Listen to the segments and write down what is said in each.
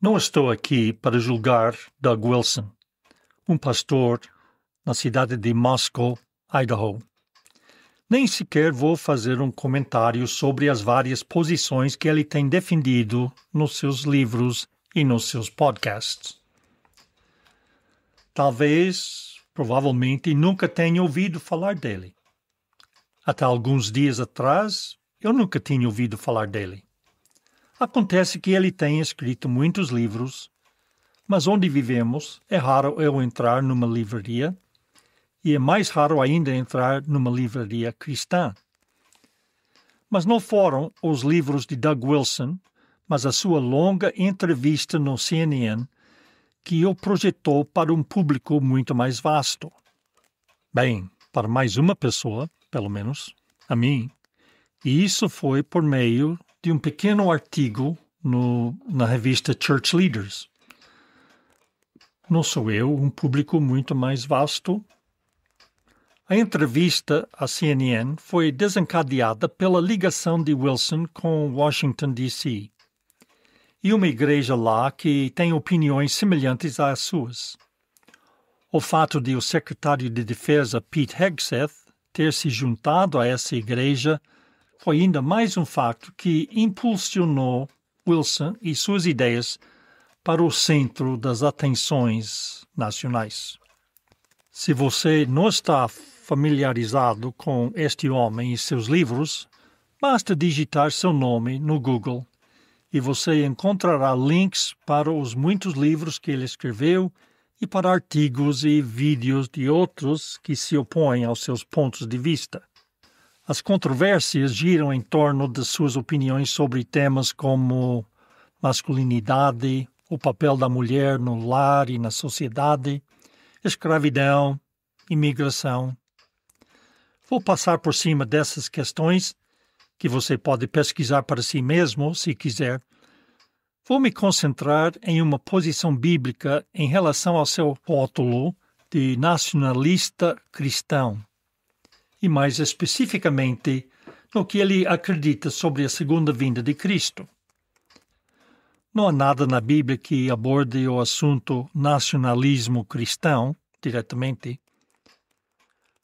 Não estou aqui para julgar Doug Wilson, um pastor na cidade de Moscow, Idaho. Nem sequer vou fazer um comentário sobre as várias posições que ele tem defendido nos seus livros e nos seus podcasts. Provavelmente, nunca tenha ouvido falar dele. Até alguns dias atrás, eu nunca tinha ouvido falar dele. Acontece que ele tem escrito muitos livros, mas onde vivemos é raro eu entrar numa livraria e é mais raro ainda entrar numa livraria cristã. Mas não foram os livros de Doug Wilson, mas a sua longa entrevista no CNN que o projetou para um público muito mais vasto. Bem, para mais uma pessoa, pelo menos, a mim. E isso foi por meio de um pequeno artigo na revista Church Leaders. Não sou eu, um público muito mais vasto. A entrevista à CNN foi desencadeada pela ligação de Wilson com Washington, D.C. e uma igreja lá que tem opiniões semelhantes às suas. O fato de o secretário de Defesa, Pete Hegseth, ter se juntado a essa igreja foi ainda mais um fato que impulsionou Wilson e suas ideias para o centro das atenções nacionais. Se você não está familiarizado com este homem e seus livros, basta digitar seu nome no Google e você encontrará links para os muitos livros que ele escreveu e para artigos e vídeos de outros que se opõem aos seus pontos de vista. As controvérsias giram em torno de suas opiniões sobre temas como masculinidade, o papel da mulher no lar e na sociedade, escravidão, imigração. Vou passar por cima dessas questões, que você pode pesquisar para si mesmo, se quiser. Vou me concentrar em uma posição bíblica em relação ao seu rótulo de nacionalista cristão, e mais especificamente no que ele acredita sobre a segunda vinda de Cristo. Não há nada na Bíblia que aborde o assunto nacionalismo cristão diretamente,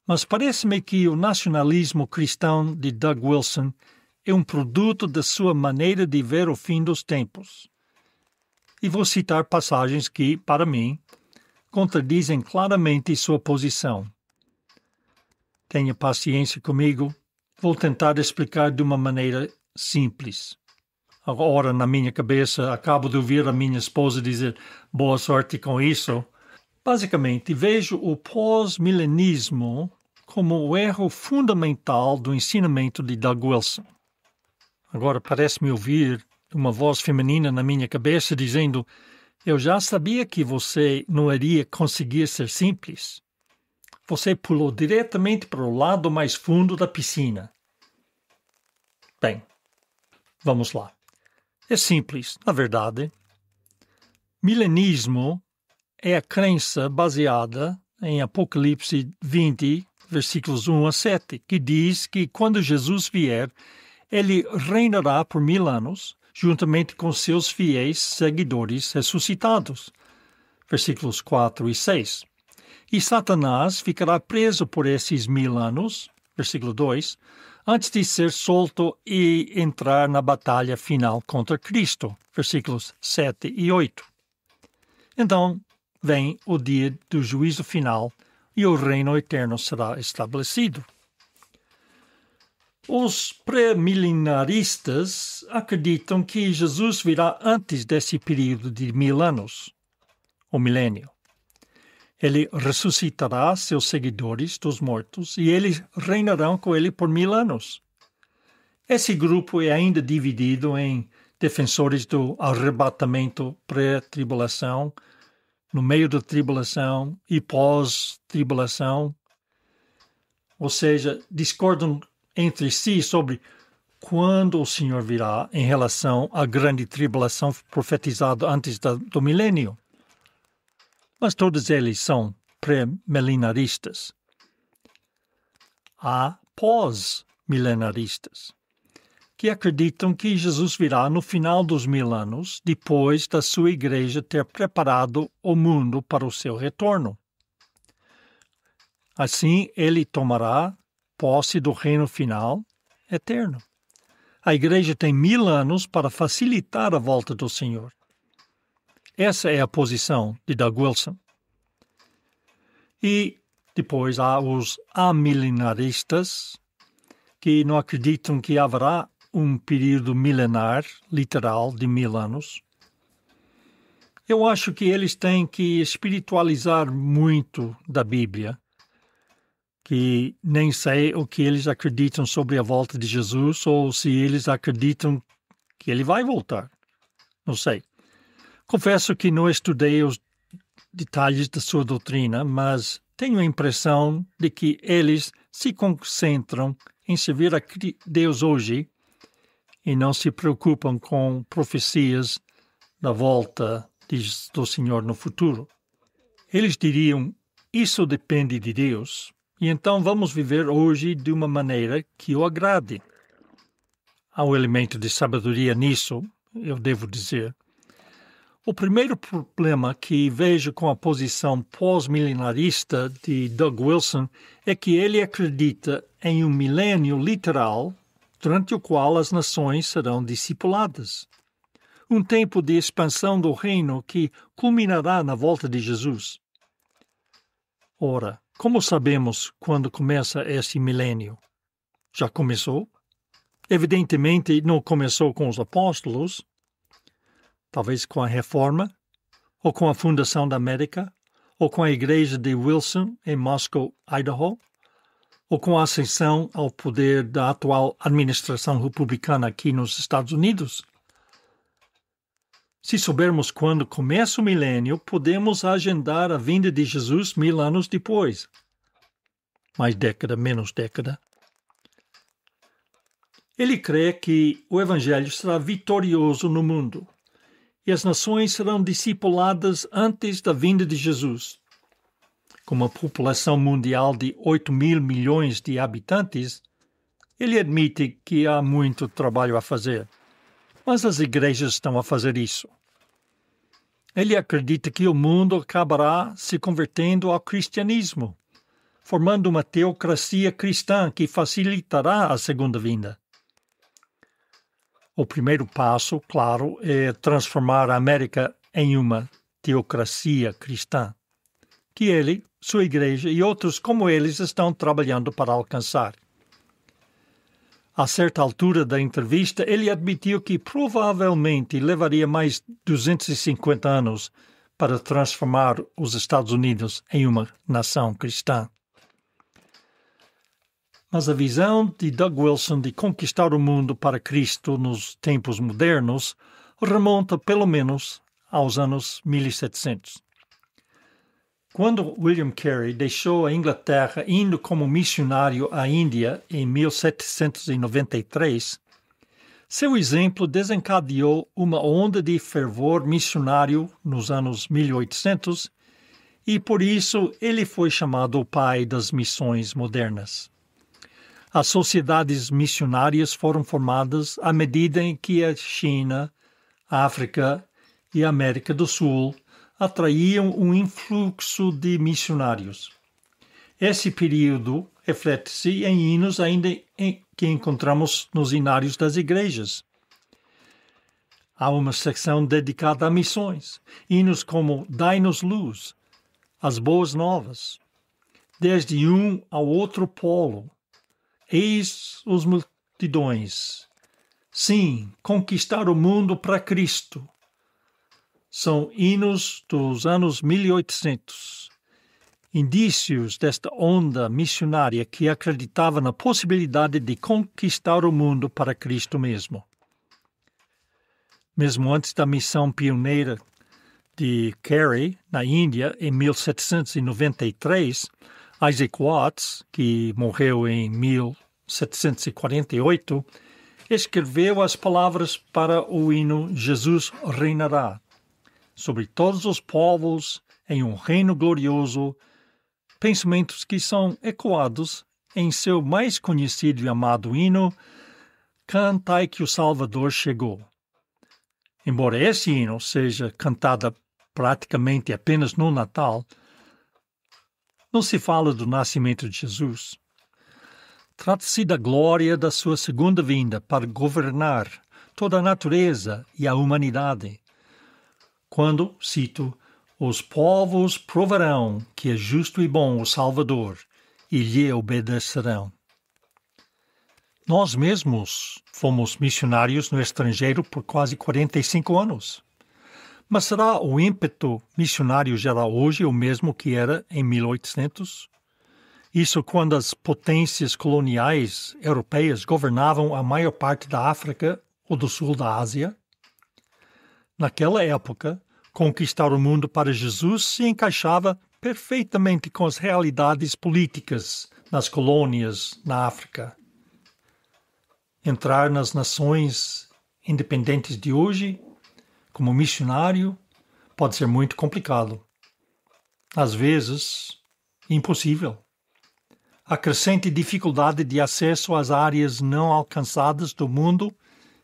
mas parece-me que o nacionalismo cristão de Doug Wilson é um produto da sua maneira de ver o fim dos tempos. E vou citar passagens que, para mim, contradizem claramente sua posição. Tenha paciência comigo, vou tentar explicar de uma maneira simples. Agora, na minha cabeça, acabo de ouvir a minha esposa dizer boa sorte com isso. Basicamente, vejo o pós-milenismo como o erro fundamental do ensinamento de Doug Wilson. Agora parece-me ouvir uma voz feminina na minha cabeça dizendo: eu já sabia que você não iria conseguir ser simples. Você pulou diretamente para o lado mais fundo da piscina. Bem, vamos lá. É simples, na verdade. Milenismo é a crença baseada em Apocalipse 20, versículos 1 a 7, que diz que quando Jesus vier, ele reinará por 1000 anos, juntamente com seus fiéis seguidores ressuscitados. Versículos 4 e 6. E Satanás ficará preso por esses 1000 anos, versículo 2, antes de ser solto e entrar na batalha final contra Cristo, versículos 7 e 8. Então, vem o dia do juízo final e o reino eterno será estabelecido. Os pré-milenaristas acreditam que Jesus virá antes desse período de 1000 anos, o milênio. Ele ressuscitará seus seguidores dos mortos e eles reinarão com ele por 1000 anos. Esse grupo é ainda dividido em defensores do arrebatamento pré-tribulação, no meio da tribulação e pós-tribulação. Ou seja, discordam entre si sobre quando o Senhor virá em relação à grande tribulação profetizada antes do milênio. Mas todos eles são pré-milenaristas. Há pós-milenaristas. que acreditam que Jesus virá no final dos 1000 anos, depois da sua igreja ter preparado o mundo para o seu retorno. Assim, ele tomará posse do reino final eterno. A igreja tem 1000 anos para facilitar a volta do Senhor. Essa é a posição de Doug Wilson. E depois há os amilenaristas, que não acreditam que haverá um período milenar, literal, de 1000 anos. Eu acho que eles têm que espiritualizar muito da Bíblia, que nem sei o que eles acreditam sobre a volta de Jesus ou se eles acreditam que ele vai voltar. Não sei. Confesso que não estudei os detalhes da sua doutrina, mas tenho a impressão de que eles se concentram em servir a Deus hoje e não se preocupam com profecias da volta do Senhor no futuro. Eles diriam, isso depende de Deus, e então vamos viver hoje de uma maneira que o agrade. Há um elemento de sabedoria nisso, eu devo dizer. O primeiro problema que vejo com a posição pós-milenarista de Doug Wilson é que ele acredita em um milênio literal durante o qual as nações serão discipuladas. Um tempo de expansão do reino que culminará na volta de Jesus. Ora, como sabemos quando começa esse milênio? Já começou? Evidentemente não começou com os apóstolos, talvez com a Reforma, ou com a fundação da América, ou com a igreja de Wilson em Moscow, Idaho, ou com a ascensão ao poder da atual administração republicana aqui nos Estados Unidos. Se soubermos quando começa o milênio, podemos agendar a vinda de Jesus 1000 anos depois. Mais década, menos década. Ele crê que o Evangelho será vitorioso no mundo e as nações serão discipuladas antes da vinda de Jesus. Com uma população mundial de 8.000 milhões de habitantes, ele admite que há muito trabalho a fazer, mas as igrejas estão a fazer isso. Ele acredita que o mundo acabará se convertendo ao cristianismo, formando uma teocracia cristã que facilitará a segunda vinda. O primeiro passo, claro, é transformar a América em uma teocracia cristã, que ele, sua igreja e outros como eles estão trabalhando para alcançar. A certa altura da entrevista, ele admitiu que provavelmente levaria mais 250 anos para transformar os Estados Unidos em uma nação cristã. Mas a visão de Doug Wilson de conquistar o mundo para Cristo nos tempos modernos remonta pelo menos aos anos 1700. Quando William Carey deixou a Inglaterra indo como missionário à Índia em 1793, seu exemplo desencadeou uma onda de fervor missionário nos anos 1800 e, por isso, ele foi chamado o pai das missões modernas. As sociedades missionárias foram formadas à medida em que a China, a África e a América do Sul atraíam um influxo de missionários. Esse período reflete-se em hinos ainda que encontramos nos hinários das igrejas. Há uma secção dedicada a missões, hinos como Dai-nos luz, as boas novas, desde um ao outro polo, eis os multidões. Sim, conquistar o mundo para Cristo. São hinos dos anos 1800, indícios desta onda missionária que acreditava na possibilidade de conquistar o mundo para Cristo mesmo. Mesmo antes da missão pioneira de Carey, na Índia, em 1793, Isaac Watts, que morreu em 1748, escreveu as palavras para o hino Jesus reinará sobre todos os povos em um reino glorioso, pensamentos que são ecoados em seu mais conhecido e amado hino cantai que o Salvador chegou. Embora esse hino seja cantado praticamente apenas no Natal, não se fala do nascimento de Jesus. Trata-se da glória da sua segunda vinda para governar toda a natureza e a humanidade. Quando, cito, os povos provarão que é justo e bom o Salvador e lhe obedecerão. Nós mesmos fomos missionários no estrangeiro por quase 45 anos. Mas será o ímpeto missionário geral hoje o mesmo que era em 1800? Isso quando as potências coloniais europeias governavam a maior parte da África ou do sul da Ásia? Naquela época, conquistar o mundo para Jesus se encaixava perfeitamente com as realidades políticas nas colônias na África. Entrar nas nações independentes de hoje, como missionário, pode ser muito complicado. Às vezes, impossível. A crescente dificuldade de acesso às áreas não alcançadas do mundo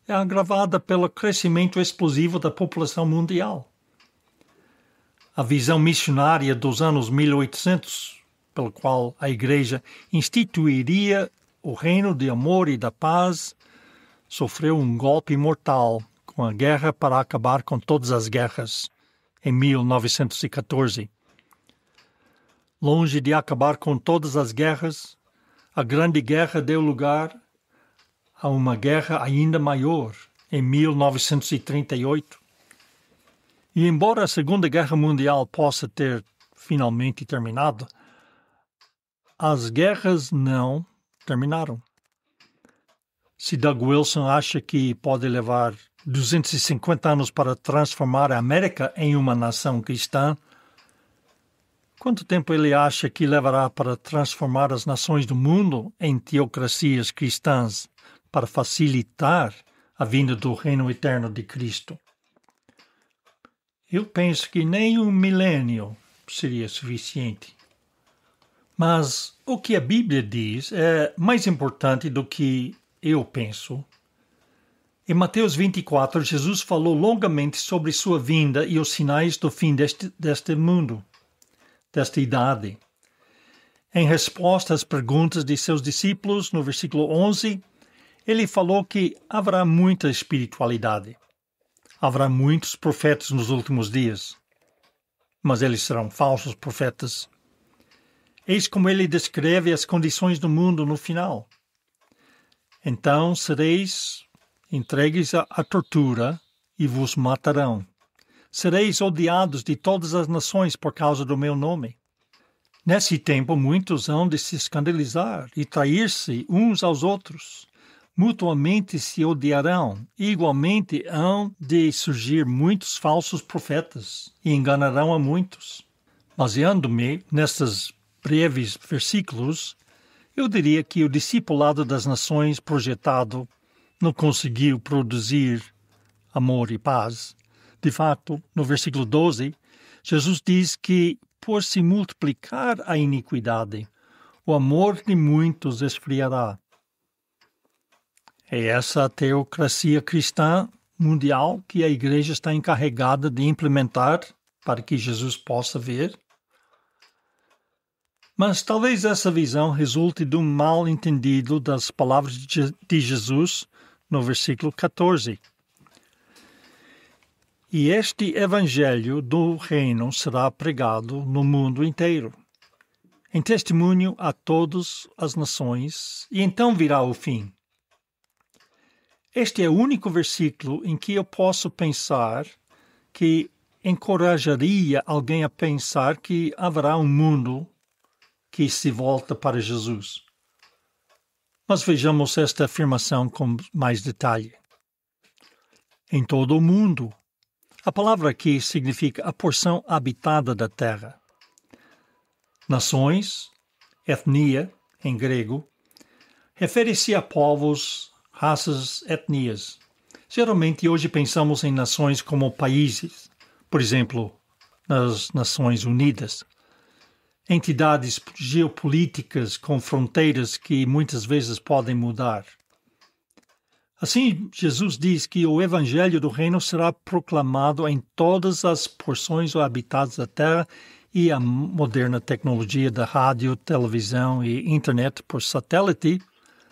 é agravada pelo crescimento explosivo da população mundial. A visão missionária dos anos 1800, pelo qual a Igreja instituiria o reino de amor e da paz, sofreu um golpe mortal com a guerra para acabar com todas as guerras, em 1914. Longe de acabar com todas as guerras, a Grande Guerra deu lugar a uma guerra ainda maior, em 1938. E embora a Segunda Guerra Mundial possa ter finalmente terminado, as guerras não terminaram. Se Doug Wilson acha que pode levar 250 anos para transformar a América em uma nação cristã, quanto tempo ele acha que levará para transformar as nações do mundo em teocracias cristãs para facilitar a vinda do reino eterno de Cristo? Eu penso que nem um milênio seria suficiente. Mas o que a Bíblia diz é mais importante do que eu penso. Em Mateus 24, Jesus falou longamente sobre sua vinda e os sinais do fim deste mundo, desta idade. Em resposta às perguntas de seus discípulos, no versículo 11, ele falou que haverá muita espiritualidade. Haverá muitos profetas nos últimos dias, mas eles serão falsos profetas. Eis como ele descreve as condições do mundo no final. Então sereis entregues à tortura e vos matarão. Sereis odiados de todas as nações por causa do meu nome. Nesse tempo muitos hão de se escandalizar e trair-se uns aos outros. Mutuamente se odiarão, e igualmente hão de surgir muitos falsos profetas, e enganarão a muitos. Baseando-me nestes breves versículos, eu diria que o discipulado das nações projetado não conseguiu produzir amor e paz. De fato, no versículo 12, Jesus diz que, por se multiplicar a iniquidade, o amor de muitos esfriará. É essa a teocracia cristã mundial que a Igreja está encarregada de implementar para que Jesus possa ver? Mas talvez essa visão resulte de um mal entendido das palavras de Jesus no versículo 14. E este evangelho do reino será pregado no mundo inteiro, em testemunho a todas as nações, e então virá o fim. Este é o único versículo em que eu posso pensar que encorajaria alguém a pensar que haverá um mundo que se volta para Jesus. Mas vejamos esta afirmação com mais detalhe. Em todo o mundo. A palavra aqui significa a porção habitada da terra. Nações, etnia, em grego, refere-se a povos, raças, etnias. Geralmente hoje pensamos em nações como países, por exemplo, nas Nações Unidas. Entidades geopolíticas com fronteiras que muitas vezes podem mudar. Assim, Jesus diz que o Evangelho do Reino será proclamado em todas as porções habitadas da terra e a moderna tecnologia da rádio, televisão e internet por satélite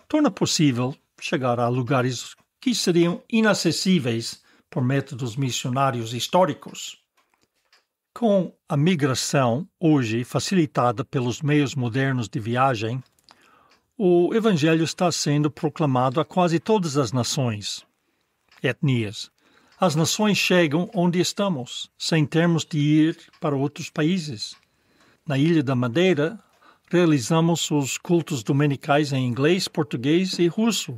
torna possível chegar a lugares que seriam inacessíveis por métodos missionários históricos. Com a migração, hoje facilitada pelos meios modernos de viagem, o Evangelho está sendo proclamado a quase todas as nações, etnias. As nações chegam onde estamos, sem termos de ir para outros países. Na Ilha da Madeira, realizamos os cultos dominicais em inglês, português e russo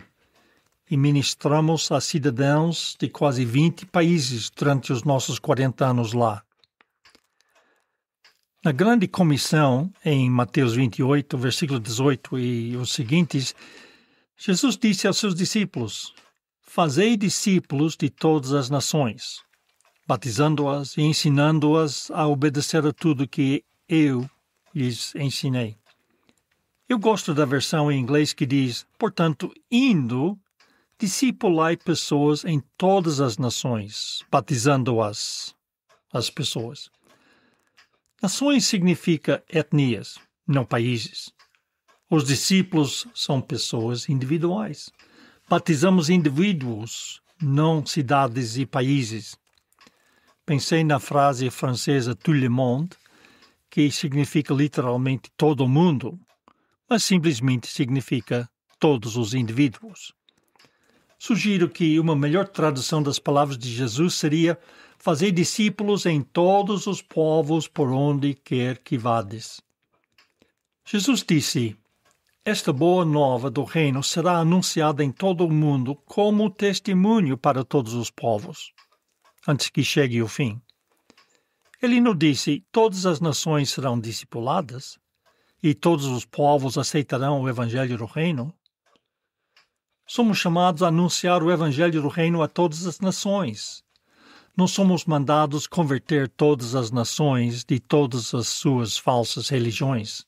e ministramos a cidadãos de quase 20 países durante os nossos 40 anos lá. Na grande comissão, em Mateus 28, versículo 18 e os seguintes, Jesus disse aos seus discípulos: Fazei discípulos de todas as nações, batizando-as e ensinando-as a obedecer a tudo que eu lhes ensinei. Eu gosto da versão em inglês que diz: portanto, indo, discipulai pessoas em todas as nações, batizando-as, as pessoas. Nações significa etnias, não países. Os discípulos são pessoas individuais. Batizamos indivíduos, não cidades e países. Pensei na frase francesa tout le monde, que significa literalmente todo o mundo, mas simplesmente significa todos os indivíduos. Sugiro que uma melhor tradução das palavras de Jesus seria: Fazei discípulos em todos os povos por onde quer que vades. Jesus disse: Esta boa nova do reino será anunciada em todo o mundo como testemunho para todos os povos, antes que chegue o fim. Ele não disse: todas as nações serão discipuladas e todos os povos aceitarão o evangelho do reino. Somos chamados a anunciar o evangelho do reino a todas as nações. Não somos mandados converter todas as nações de todas as suas falsas religiões.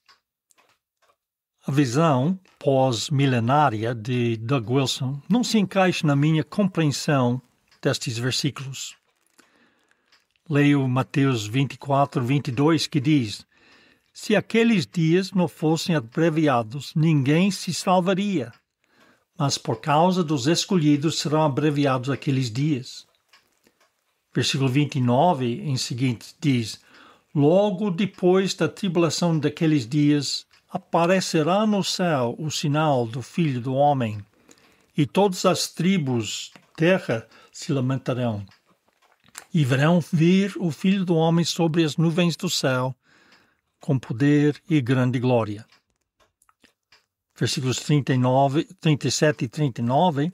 A visão pós-milenária de Doug Wilson não se encaixa na minha compreensão destes versículos. Leio Mateus 24, 22, que diz: Se aqueles dias não fossem abreviados, ninguém se salvaria. Mas por causa dos escolhidos serão abreviados aqueles dias. Versículo 29, em seguinte, diz: Logo depois da tribulação daqueles dias, aparecerá no céu o sinal do Filho do Homem, e todas as tribos da terra se lamentarão. E verão vir o Filho do Homem sobre as nuvens do céu, com poder e grande glória. Versículos 37 e 39.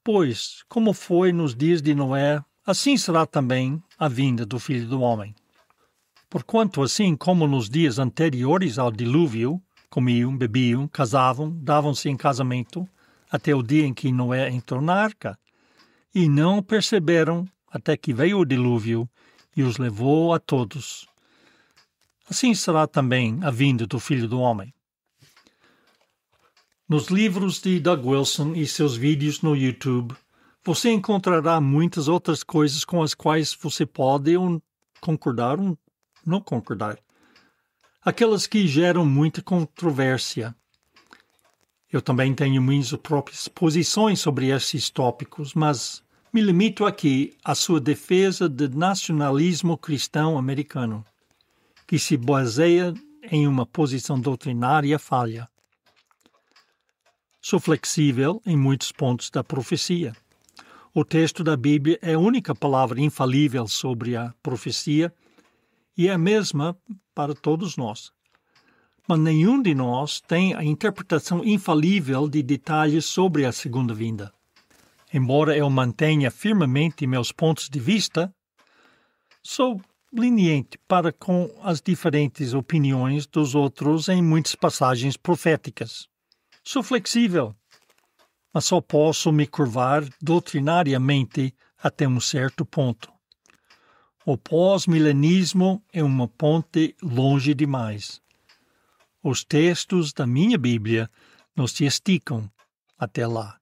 Pois, como foi nos dias de Noé, assim será também a vinda do Filho do Homem. Porquanto, assim como nos dias anteriores ao dilúvio, comiam, bebiam, casavam, davam-se em casamento, até o dia em que Noé entrou na arca, e não perceberam até que veio o dilúvio e os levou a todos. Assim será também a vinda do Filho do Homem. Nos livros de Doug Wilson e seus vídeos no YouTube, você encontrará muitas outras coisas com as quais você pode concordar ou não concordar. Aquelas que geram muita controvérsia. Eu também tenho minhas próprias posições sobre esses tópicos, mas me limito aqui à sua defesa do nacionalismo cristão americano, que se baseia em uma posição doutrinária falha. Sou flexível em muitos pontos da profecia. O texto da Bíblia é a única palavra infalível sobre a profecia e é a mesma para todos nós. Mas nenhum de nós tem a interpretação infalível de detalhes sobre a segunda vinda. Embora eu mantenha firmemente meus pontos de vista, sou leniente para com as diferentes opiniões dos outros em muitas passagens proféticas. Sou flexível, mas só posso me curvar doutrinariamente até um certo ponto. O pós-milenismo é uma ponte longe demais. Os textos da minha Bíblia nos esticam até lá.